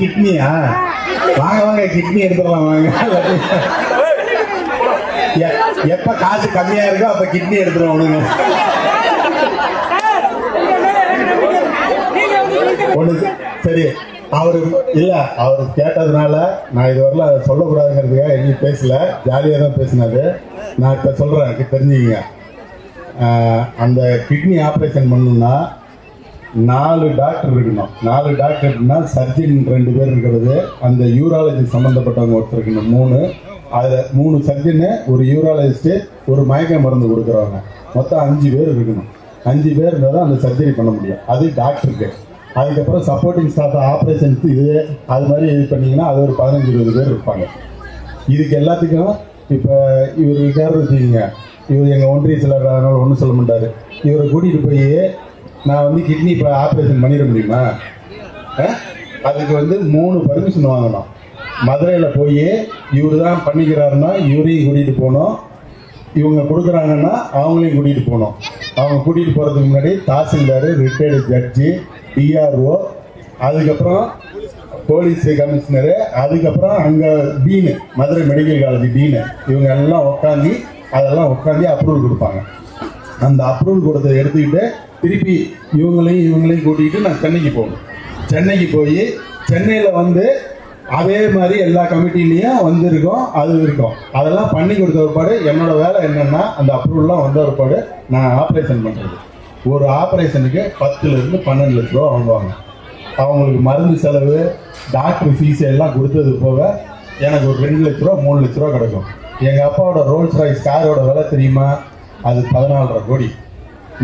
கிட்னியா? வாங்க வாங்க கிட்னி எடுத்துடலாம் வாங்க. எப்ப காசு கம்மியா இருக்கோ அப்ப கிட்னி எடுத்துருவோம். ஒண்ணு சரி, அவரு இல்ல அவரு கேட்டதுனால நான் இது வரல சொல்லக்கூடாதுங்கிறதுக்காக எங்கேயும் பேசல, ஜாலியா தான் பேசினாரு. நான் இப்ப சொல்றேன், தெரிஞ்சுக்கங்க. அந்த கிட்னி ஆப்ரேஷன் பண்ணணும்னா 4 டாக்டர் இருக்கணும். 4 டாக்டர்னா சர்ஜன் 2 பேர் இருக்கிறது, அந்த யூராலஜி சம்பந்தப்பட்டவங்க ஒருத்தர் இருக்கணும் 3. அதில் 3 சர்ஜனு, ஒரு யூராலஜிஸ்ட்டு, ஒரு மயக்க மருந்து கொடுக்குறவங்க, மொத்தம் 5 பேர் இருக்கணும். 5 பேர் இருந்தால் தான் அந்த சர்ஜரி பண்ண முடியும். அது டாக்டருக்கு. அதுக்கப்புறம் சப்போர்ட்டிங் ஸ்டாஃப் ஆப்ரேஷனுக்கு இது அது மாதிரி இது பண்ணிங்கன்னா அது ஒரு 15-20 பேர் இருப்பாங்க. இதுக்கு எல்லாத்துக்கும் இப்போ இவர் இருக்காரு வச்சுக்கிங்க, இவர் எங்கள் ஒன்றிய சிலர் அதனால் ஒன்றும் சொல்ல மாட்டார். இவரை கூட்டிகிட்டு போய் நான் வந்து கிட்னி இப்போ ஆப்ரேஷன் பண்ணிட முடியுமா? அதுக்கு வந்து 3 பர்மிஷன் வாங்கணும். மதுரையில் போய் இவர் தான் பண்ணிக்கிறாருன்னா இவரையும் கூட்டிகிட்டு போகணும், இவங்க கொடுக்குறாங்கன்னா அவங்களையும் கூட்டிகிட்டு போகணும். அவங்க கூட்டிகிட்டு போகிறதுக்கு முன்னாடி தாசில்தார், ரிட்டையர்டு ஜட்ஜி, டிஆர்ஓ, அதுக்கப்புறம் போலீஸ் கமிஷனரு, அதுக்கப்புறம் அங்கே டீனு, மதுரை மெடிக்கல் காலேஜ் டீனு, இவங்க எல்லாம் உட்காந்து அப்ரூவல் கொடுப்பாங்க. அந்த அப்ரூவல் கொடுத்ததை எடுத்துக்கிட்டு திருப்பி இவங்களையும் கூட்டிகிட்டு நான் சென்னைக்கு போகணும். சென்னைக்கு போய் சென்னையில் வந்து அதே மாதிரி எல்லா கமிட்டிலையும் வந்திருக்கோம், அது இருக்கும். அதெல்லாம் பண்ணி கொடுத்த ஒருபாடு என்னோட வேலை என்னன்னா அந்த அப்ரூவல்லாம் வந்த ஒருபாடு நான் ஆப்ரேஷன் பண்ணுறது. ஒரு ஆப்ரேஷனுக்கு 10 to 12 லட்ச ரூபா வாங்குவாங்க. அவங்களுக்கு மருந்து செலவு, டாக்டர் ஃபீஸ் எல்லாம் கொடுத்தது போக எனக்கு ஒரு 2 லட்ச ரூபா 3 லட்ச ரூபா கிடைக்கும். எங்கள் அப்பாவோட ரோல்ஸ் ராய்ஸ் காரோட விலை தெரியுமா? அது 14.5 கோடி.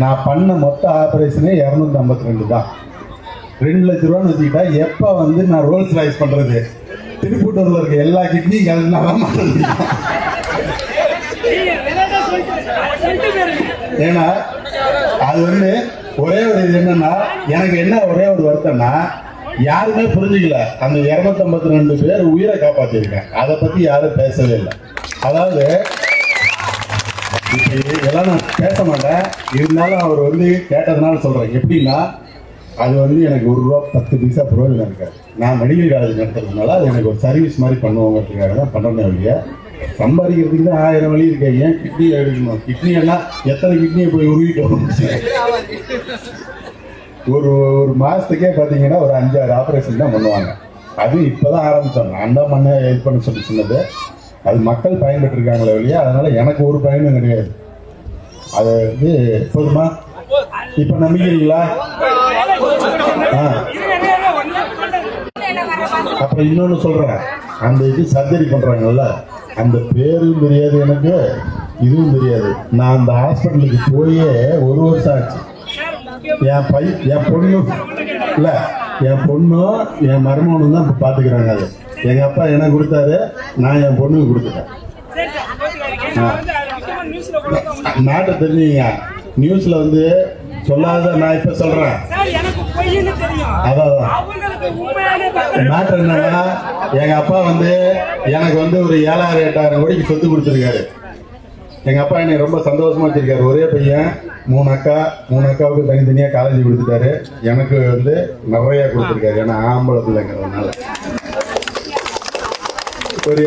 நான் பண்ண மொத்த ஆப்ரேஷனே 252 தான். 2 லட்ச ரூபான்னு வச்சுக்கிட்டா எப்போ வந்து நான் ரோல்ஸ் ராய்ஸ் பண்ணுறது? திருப்பூட்டூரில் இருக்க எல்லா கிட்னியும் கலந்தாதான் மாட்ட முடியும். ஏன்னா அது வந்து ஒரே ஒரு இது என்னன்னா, எனக்கு என்ன ஒரே ஒரு வருத்தம்னா யாருமே புரிஞ்சுக்கல. அந்த 252 பேர் உயிரை காப்பாற்றிருக்கேன், அதை பற்றி யாரும் பேசவே இல்லை. அதாவது இதெல்லாம் நான் பேச மாட்டேன், இருந்தாலும் அவர் வந்து கேட்டதுனால சொல்கிறேன். எப்படின்னா அது வந்து எனக்கு 1 ரூபா 10 பைசா பிரயோஜனம் இருக்காது. நான் மெடிக்கல் காலேஜ் நடத்துறதுனால அது எனக்கு ஒரு சர்வீஸ் மாதிரி பண்ணுவோங்கிறதுக்காக தான் பண்ணணும். வழிய சம்பாதிக்கிறதுக்கு தான் 1000 வழி இருக்கு. ஏன் கிட்னி எடுக்கணும்? கிட்னி எல்லாம் எத்தனை கிட்னியை போய் உருவிட்டு ஒரு மாதத்துக்கே பார்த்தீங்கன்னா ஒரு 5-6 ஆப்ரேஷன் தான் பண்ணுவாங்க. அது இப்போ தான் ஆரம்பித்தாங்க. அந்த மண்ணை இது பண்ண சொல்லி சொன்னது அது மக்கள் பயன்பெற்று இருக்காங்களே வழியா, அதனால எனக்கு ஒரு பயனும் கிடையாது. அது வந்து போதுமா? இப்ப நம்பிக்கிறீங்களா? அப்புறம் இன்னொன்னு சொல்றேன், அந்த இது சர்ஜரி பண்றாங்கல்ல, அந்த பேரும் தெரியாது எனக்கு, இதுவும் தெரியாது. நான் அந்த ஹாஸ்பிட்டலுக்கு போயே 1 வருஷம் ஆச்சு. என் பொண்ணும் இல்ல, என் பொண்ணும் என் மருமகனும் தான் பாத்துக்கிறாங்க. அது எங்க அப்பா எனக்கு கொடுத்தாரு, நான் என் பொண்ணுக்கு கொடுத்துட்டேன். நாட்டை தெரிஞ்சுங்க, நியூஸ்ல வந்து சொல்லாத நான் இப்ப சொல்றேன். அதான் மேட்டர் என்னன்னா, எங்க அப்பா வந்து எனக்கு வந்து ஒரு 7,000-8,000 கோடிக்கு சொத்து கொடுத்துருக்காரு. எங்க அப்பா என்னை ரொம்ப சந்தோஷமா வச்சிருக்காரு. ஒரே பையன், 3 அக்கா, 3 அக்காவுக்கு தனித்தனியா காலேஜ் கொடுத்துட்டாரு. எனக்கு வந்து நிறைய கொடுத்துருக்காரு, ஏன்னா ஆம்பளை பிள்ளைங்கிறதுனால.